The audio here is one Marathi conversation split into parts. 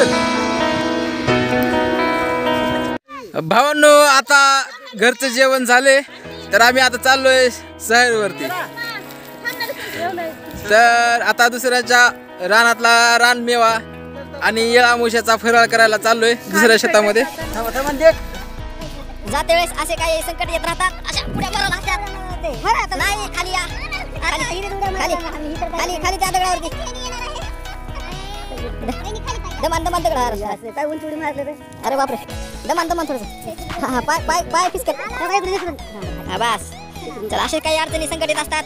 ऍक्शन। भावांनो आता घरचं जेवण झाले तर आम्ही आता चाललोय शहरवरती। तर आता दुसऱ्याच्या रानातला रानमेवा आणि येळामुशाचा फराळ करायला चाललोय दुसऱ्या शेतामध्ये। जाते वेळेस असे काही संकट येत राहतात, अशा पुढे बरोबर लागतात। नाही खाली या, खाली खाली खाली त्या दगडावरती दमान दमान दगड काय उंच उडी मारले रे। अरे बापरे, दमान दमान थोडंसं हा पाय पाय पाय फिसकट हा बस। चला असे काही अडचणी संकट येत असतात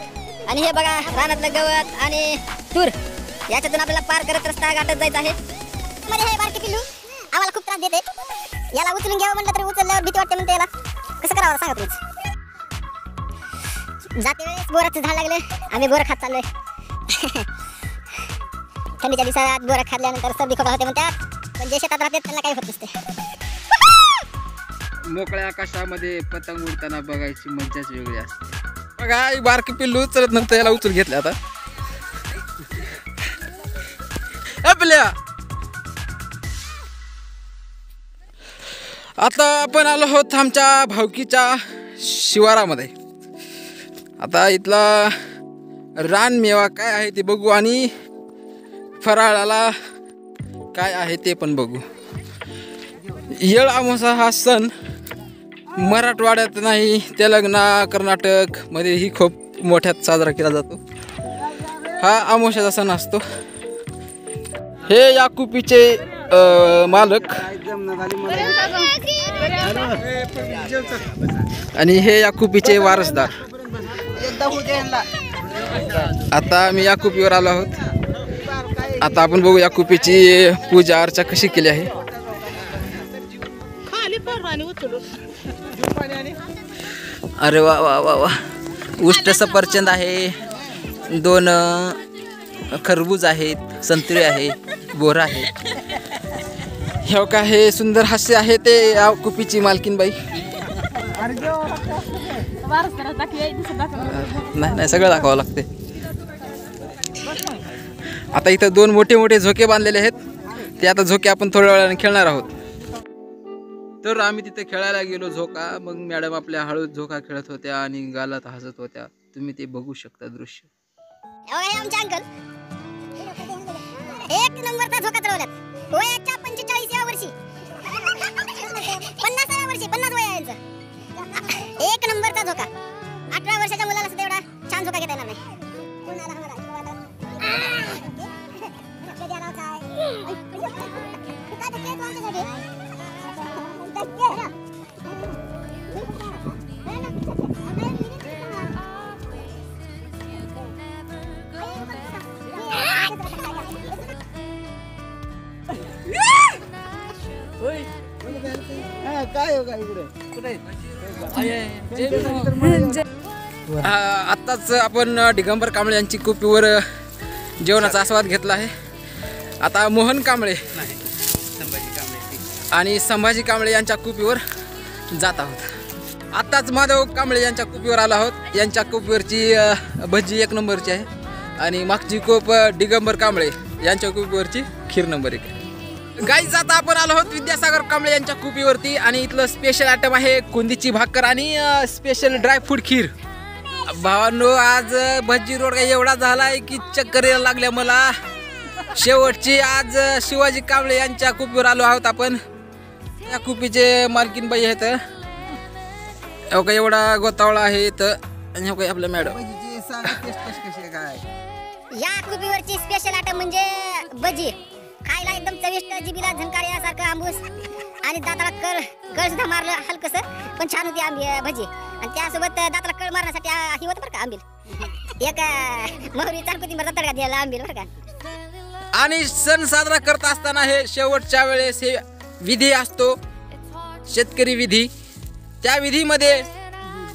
आणि हे बघा रानातलं गवत आणि तूर याच्यातून आपल्याला पार करत रस्ता गाठत जायचा आहे। मध्ये हे बारकी पिल्लू आम्हाला खूप त्रास देते, याला उचलून घ्यावं म्हणलं तरी उचलल्यावर भीती वाटते म्हणते, याला कसं करावं सांगा तुम्हीच। जाते वेळेस बोराचं झाड लागलं, आम्ही बोरं खात चाललोय। थंडीच्या दिवसात बोरं खाल्ल्यानंतर सर्दी खोकला होते म्हणतात, पण जे शेतात राहते त्यांना काही होत नसते। मोकळ्या आकाशामध्ये पतंग उडताना बघायची मजाच वेगळी असते। बघा ही बारकी पिल्लू उचलत नंतर याला उचल घेतलं आता आपल्या। आता आपण आलो आहोत आमच्या भावकीच्या शिवारामध्ये। आता इथला रानमेवा काय आहे ते बघू आणि फराळाला काय आहे ते पण बघू। येळ अमावस्या हा सण मराठवाड्यात नाही तेलंगणा कर्नाटक मध्येही खूप मोठ्यात साजरा केला जातो। हा अमावस्याचा सण असतो। हे याकुपीचे मालक आणि हे याकुपीचे वारसदार। आता आम्ही याकुपीवर आलो आहोत। आता आपण बघू याकुपीची पूजा अर्चा कशी केली आहे। अरे वा वा वा वा, उष्ट सफरचंद आहे, 2 खरबूज आहेत, संत्री आहे, बोर आहे। हे का हे सुंदर हास्य आहे ते याकुपीची मालकीन बाई। नाही सगळं दाखवावं लागते। आता इथं 2 मोठे मोठे झोके बांधलेले आहेत, ते आता झोके आपण थोड्या वेळाने खेळणार आहोत। तर आम्ही तिथे खेळायला गेलो झोका, मग मॅडम आपल्या हळूच झोका खेळत होत्या आणि गालात हसत होत्या, तुम्ही ते बघू शकता दृश्य। आमचे अंकल 1 नंबरचा झोका चढवल्यात, वयाच्या 45व्या वर्षी 50व्या वर्षी 50 वय आहे यांचं। 1 नंबरचा झोका, 18 वर्षाच्या मुलाला सुद्धा एवढा छान झोका घेता येणार नाही। आत्ताच आपण दिगंबर कांबळे यांची कुपीवर जेवणाचा आस्वाद घेतला आहे। आता मोहन कांबळे आणि संभाजी कांबळे यांच्या कुपीवर जात आहोत। आत्ताच माधव कांबळे यांच्या कुपीवर आलो आहोत। यांच्या कुपीवरची भजी 1 नंबरची आहे आणि मागची कोप दिगंबर कांबळे यांच्या कुपीवरची खीर नंबर 1 आहे। गाईज आता आपण आलो आहोत विद्यासागर कांबळे यांच्या कुपीवरती आणि इथलं स्पेशल आयटम आहे कुंदीची भाकर आणि स्पेशल ड्रायफ्रूट खीर। भावांनो आज भजी रोड काय एवढा झालाय की चक्कर यायला लागल्या मला। शेवटची आज शिवाजी कांबळे यांच्या कुपीवर आलो आहोत आपण। या कुपीचे मालकीन बाई आहेत, एवढा गोतावळा आहे इथं आणि काही आपल्या मॅडम। या कुपीवरची स्पेशल आयटम म्हणजे भजी, खायला एकदम चविष्ट, जिभेला झणकारण्यासारखं आंबूस आणि दाताला कळ सुद्धा मारलं हलकसं, पण छान होती भजी। आणि त्यासोबत दाताला कळ मारण्यासाठी ही होतं बरं का आंबील, एक मोहरी चारकुतींबरचा तडका द्यायला आंबील बरं का। आणि सण साजरा करत असताना हे शेवटच्या वेळेस हे विधी असतो, शेतकरी विधी। त्या विधीमध्ये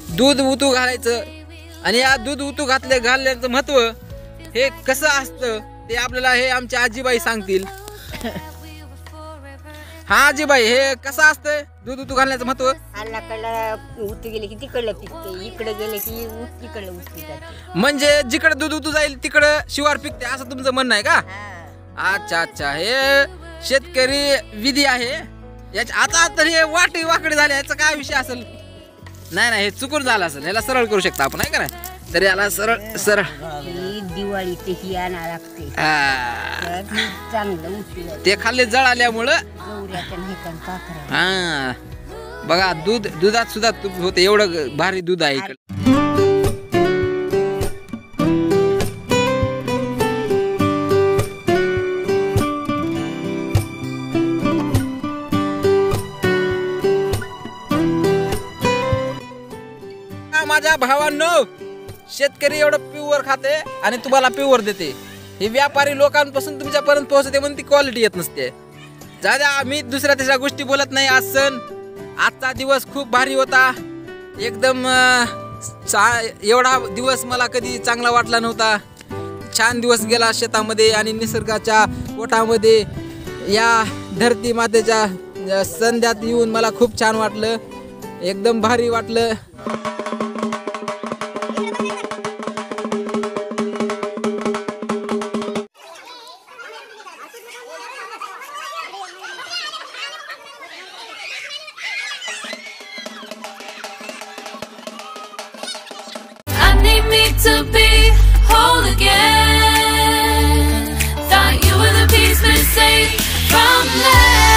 दूध उतू घालायचं आणि या दूध उतू घालण्याचं महत्त्व हे कसं असतं ते आपल्याला हे आमच्या आजीबाई सांगतील। हा आजीबाई, हे कसं असतं दूध उतू घालण्याचं महत्त्व? अल्लाकडं उतू गेले की तिकडलं पिकते, इकडे गेले की तिकडलं उत पिकते। म्हणजे जिकडे दूध उतू जाईल तिकडं शिवार पिकते असं तुमचं म्हणणं आहे का? अच्छा अच्छा, हे शेतकरी विधी आहे याच्या. आता तर हे वाटे वाकडे झाले, याचा काय विषय असेल? नाही, हे चुकून झालं असेल. याला सरळ करू शकता आपण, आहे का नाही? तर याला सरळ दिवाळी ते ही आणा लागते चांगलं उठलं ते खाल्ले जळाल्यामुळं. गौऱ्याच्या ह्याच्यानं पाखरं. हा बघा, दुधात सुद्धा तूप होते, एवढं भारी दूध आहे इकडे. माझ्या भावांनो, शेतकरी एवढं प्युअर खाते आणि तुम्हाला प्युअर देते. हे व्यापारी लोकांपासून तुमच्यापर्यंत पोहोचते म्हणून ती क्वालिटी येत नसते. ज्या आम्ही दुसऱ्या तिसऱ्या गोष्टी बोलत नाही. आजचा दिवस खूप भारी होता एकदम. एवढा दिवस मला कधी चांगला वाटला नव्हता. छान दिवस गेला शेतामध्ये आणि निसर्गाच्या पोटामध्ये. या धरती मातेच्या संध्यात येऊन मला खूप छान वाटलं, एकदम भारी वाटलं. Need me to be whole again. Thought you were the piece missing from left.